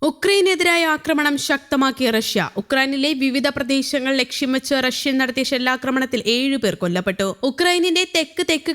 ഉക്രൈനെതിരായ ആക്രമണം ശക്തമാക്കിയ റഷ്യ. ഉക്രൈനിലെ വിവിധ പ്രദേശങ്ങൾ ലക്ഷ്യം വെച്ച് റഷ്യൻ നടത്തിയ ഷെല്ലാക്രമണത്തിൽ 7 പേർ കൊല്ലപ്പെട്ടു. ഉക്രൈനിന്റെ തെക്ക്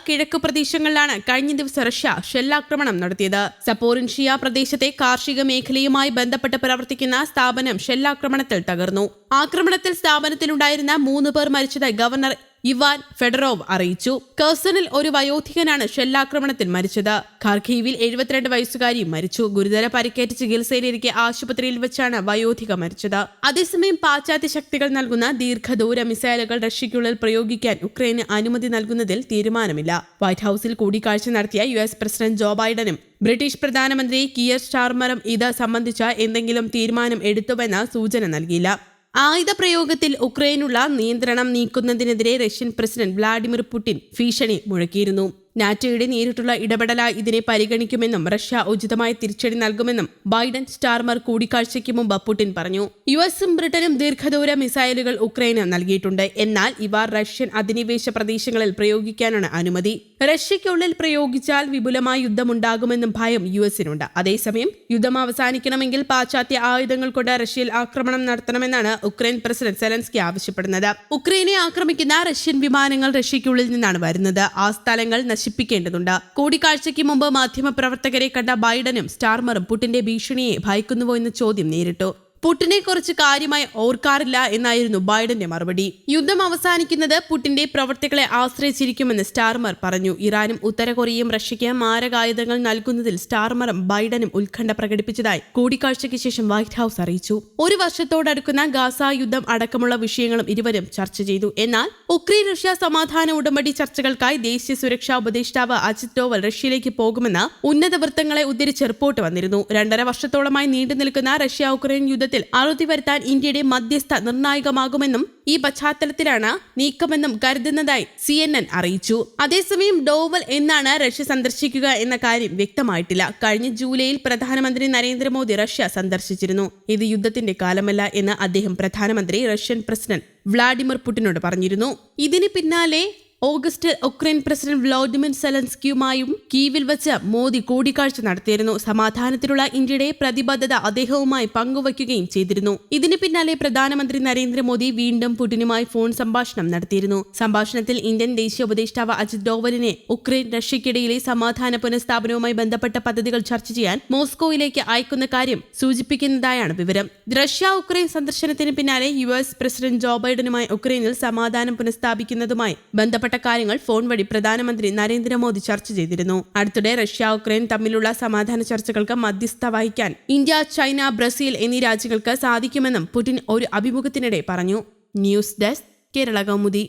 കിഴക്ക് പ്രദേശങ്ങളിലാണ് കഴിഞ്ഞ ദിവസം റഷ്യ ഷെല്ലാക്രമണം നടത്തിയത്. സപ്പോറിൻഷിയ പ്രദേശത്തെ കാർഷിക മേഖലയുമായി ബന്ധപ്പെട്ട് പ്രവർത്തിക്കുന്ന സ്ഥാപനം ഷെല്ലാക്രമണത്തിൽ തകർന്നു. ആക്രമണത്തിൽ സ്ഥാപനത്തിലുണ്ടായിരുന്ന 3 പേർ മരിച്ചതായി ഗവർണർ ഇവാൻ ഫെഡറോവ് അറിയിച്ചു. കേഴ്സണിൽ ഒരു വയോധികനാണ് ഷെല്ലാക്രമണത്തിൽ മരിച്ചത്. ഖാർക്കീവിൽ 72 വയസ്സുകാരിയും മരിച്ചു. ഗുരുതര പരിക്കേറ്റ് ചികിത്സയിലിരിക്കെ ആശുപത്രിയിൽ വെച്ചാണ് വയോധിക മരിച്ചത്. അതേസമയം പാശ്ചാത്യ ശക്തികൾ നൽകുന്ന ദീർഘദൂര മിസൈലുകൾ റഷ്യയ്ക്കുള്ളിൽ പ്രയോഗിക്കാൻ ഉക്രൈന് അനുമതി നൽകുന്നതിൽ തീരുമാനമില്ല. വൈറ്റ് ഹൌസിൽ കൂടിക്കാഴ്ച നടത്തിയ US പ്രസിഡന്റ് ജോ ബൈഡനും ബ്രിട്ടീഷ് പ്രധാനമന്ത്രി കിയർ സ്റ്റാർമറും ഇത് സംബന്ധിച്ച എന്തെങ്കിലും തീരുമാനം എടുത്തുവെന്ന സൂചന നൽകിയില്ല. ആയുധ പ്രയോഗത്തിൽ ഉക്രൈനുള്ള നിയന്ത്രണം നീക്കുന്നതിനെതിരെ റഷ്യൻ പ്രസിഡന്റ് വ്ളാഡിമിർ പുടിൻ ഭീഷണി മുഴക്കിയിരുന്നു. നാറ്റോയുടെ നേരിട്ടുള്ള ഇടപെടലായി ഇതിനെ പരിഗണിക്കുമെന്നും റഷ്യ ഉചിതമായ തിരിച്ചടി നൽകുമെന്നും ബൈഡൻ സ്റ്റാർമർ കൂടിക്കാഴ്ചയ്ക്ക് മുമ്പ് പുടിൻ പറഞ്ഞു. യുഎസും ബ്രിട്ടനും ദീർഘദൂര മിസൈലുകൾ ഉക്രൈന് നൽകിയിട്ടുണ്ട്. എന്നാൽ ഇവ റഷ്യൻ അധിനിവേശ പ്രദേശങ്ങളിൽ പ്രയോഗിക്കാനാണ് അനുമതി. റഷ്യയ്ക്കുള്ളിൽ പ്രയോഗിച്ചാൽ വിപുലമായ യുദ്ധമുണ്ടാകുമെന്നും ഭയം യുഎസിനുണ്ട്. അതേസമയം യുദ്ധം അവസാനിക്കണമെങ്കിൽ പാശ്ചാത്യ ആയുധങ്ങൾ കൊണ്ട് റഷ്യയിൽ ആക്രമണം നടത്തണമെന്നാണ് ഉക്രൈൻ പ്രസിഡന്റ് സെലൻസ്കി ആവശ്യപ്പെടുന്നത്. ഉക്രൈനെ ആക്രമിക്കുന്ന റഷ്യൻ വിമാനങ്ങൾ റഷ്യയ്ക്കുള്ളിൽ നിന്നാണ് വരുന്നത്. ആ സ്ഥലങ്ങൾ നശിപ്പിക്കേണ്ടതുണ്ട്. കൂടിക്കാഴ്ചയ്ക്ക് മുമ്പ് മാധ്യമപ്രവർത്തകരെ കണ്ട ബൈഡനും സ്റ്റാർമറും പുടിന്റെ ഭീഷണിയെ ഭയക്കുന്നുവോ എന്ന ചോദ്യം നേരിട്ടു. പുടിനെ കുറിച്ച് കാര്യമായി ഓർക്കാറില്ല എന്നായിരുന്നു ബൈഡന്റെ മറുപടി. യുദ്ധം അവസാനിക്കുന്നത് പുടിന്റെ പ്രവർത്തികളെ ആശ്രയിച്ചിരിക്കുമെന്ന് സ്റ്റാർമർ പറഞ്ഞു. ഇറാനും ഉത്തര കൊറിയയും റഷ്യയ്ക്ക് മാരകായുധങ്ങൾ നൽകുന്നതിൽ സ്റ്റാർമറും ബൈഡനും ഉത്കണ്ഠ പ്രകടിപ്പിച്ചതായി കൂടിക്കാഴ്ചയ്ക്ക് ശേഷം വൈറ്റ് ഹൌസ് അറിയിച്ചു. 1 വർഷത്തോടടുക്കുന്ന ഗാസ യുദ്ധം അടക്കമുള്ള വിഷയങ്ങളും ഇരുവരും ചർച്ച ചെയ്തു. എന്നാൽ ഉക്രൈൻ റഷ്യ സമാധാന ഉടമ്പടി ചർച്ചകൾക്കായി ദേശീയ സുരക്ഷാ ഉപദേഷ്ടാവ് അജിത് ഡോവൽ റഷ്യയിലേക്ക് പോകുമെന്ന് ഉന്നത വൃത്തങ്ങളെ ഉദ്ധരിച്ച് റിപ്പോർട്ട് വന്നിരുന്നു. 2.5 വർഷത്തോളമായി നീണ്ടുനിൽക്കുന്ന റഷ്യ ഉക്രൈൻ യുദ്ധത്തിൽ അറുതി വരുത്താൻ ഇന്ത്യയുടെ മധ്യസ്ഥ നിർണായകമാകുമെന്നും ഈ പശ്ചാത്തലത്തിലാണ് നീക്കമെന്നും കരുതുന്നതായി CNN അറിയിച്ചു. അതേസമയം ഡോവൽ എന്നാണ് റഷ്യ സന്ദർശിക്കുക എന്ന കാര്യം വ്യക്തമായിട്ടില്ല. കഴിഞ്ഞ ജൂലൈയിൽ പ്രധാനമന്ത്രി നരേന്ദ്രമോദി റഷ്യ സന്ദർശിച്ചിരുന്നു. ഇത് യുദ്ധത്തിന്റെ കാലമല്ല എന്ന് അദ്ദേഹം പ്രധാനമന്ത്രി റഷ്യൻ പ്രസിഡന്റ് വ്ളാഡിമിർ പുടിനോട് പറഞ്ഞിരുന്നു. ഇതിന് പിന്നാലെ ഓഗസ്റ്റിൽ ഉക്രൈൻ പ്രസിഡന്റ് വ്ളാഡിമിർ സെലൻസ്കിയുമായും കീവിൽ വെച്ച് മോദി കൂടിക്കാഴ്ച നടത്തിയിരുന്നു. സമാധാനത്തിലുള്ള ഇന്ത്യയുടെ പ്രതിബദ്ധത അദ്ദേഹവുമായി പങ്കുവയ്ക്കുകയും ചെയ്തിരുന്നു. ഇതിന് പിന്നാലെ പ്രധാനമന്ത്രി നരേന്ദ്രമോദി വീണ്ടും പുടിനുമായി ഫോൺ സംഭാഷണം നടത്തിയിരുന്നു. സംഭാഷണത്തിൽ ഇന്ത്യൻ ദേശീയ ഉപദേഷ്ടാവ് അജിത് ഡോവലിനെ ഉക്രൈൻ റഷ്യയ്ക്കിടയിലെ സമാധാന പുനഃസ്ഥാപനവുമായി ബന്ധപ്പെട്ട പദ്ധതികൾ ചർച്ച ചെയ്യാൻ മോസ്കോയിലേക്ക് അയക്കുന്ന കാര്യം സൂചിപ്പിക്കുന്നതായാണ് വിവരം. റഷ്യ ഉക്രൈൻ സന്ദർശനത്തിന് പിന്നാലെ US പ്രസിഡന്റ് ജോ ബൈഡനുമായി ഉക്രൈനിൽ സമാധാനം പുനഃസ്ഥാപിക്കുന്നതുമായി ബന്ധപ്പെട്ട കാര്യങ്ങൾ ഫോൺ വഴി പ്രധാനമന്ത്രി നരേന്ദ്രമോദി ചർച്ച ചെയ്തിരുന്നു. അടുത്തിടെ റഷ്യ ഉക്രൈൻ തമ്മിലുള്ള സമാധാന ചർച്ചകൾക്ക് മധ്യസ്ഥ വഹിക്കാൻ ഇന്ത്യ, ചൈന, ബ്രസീൽ എന്നീ രാജ്യങ്ങൾക്ക് സാധിക്കുമെന്നും പുടിൻ ഒരു അഭിമുഖത്തിനിടെ പറഞ്ഞു. News desk, Kerala Kaumudi.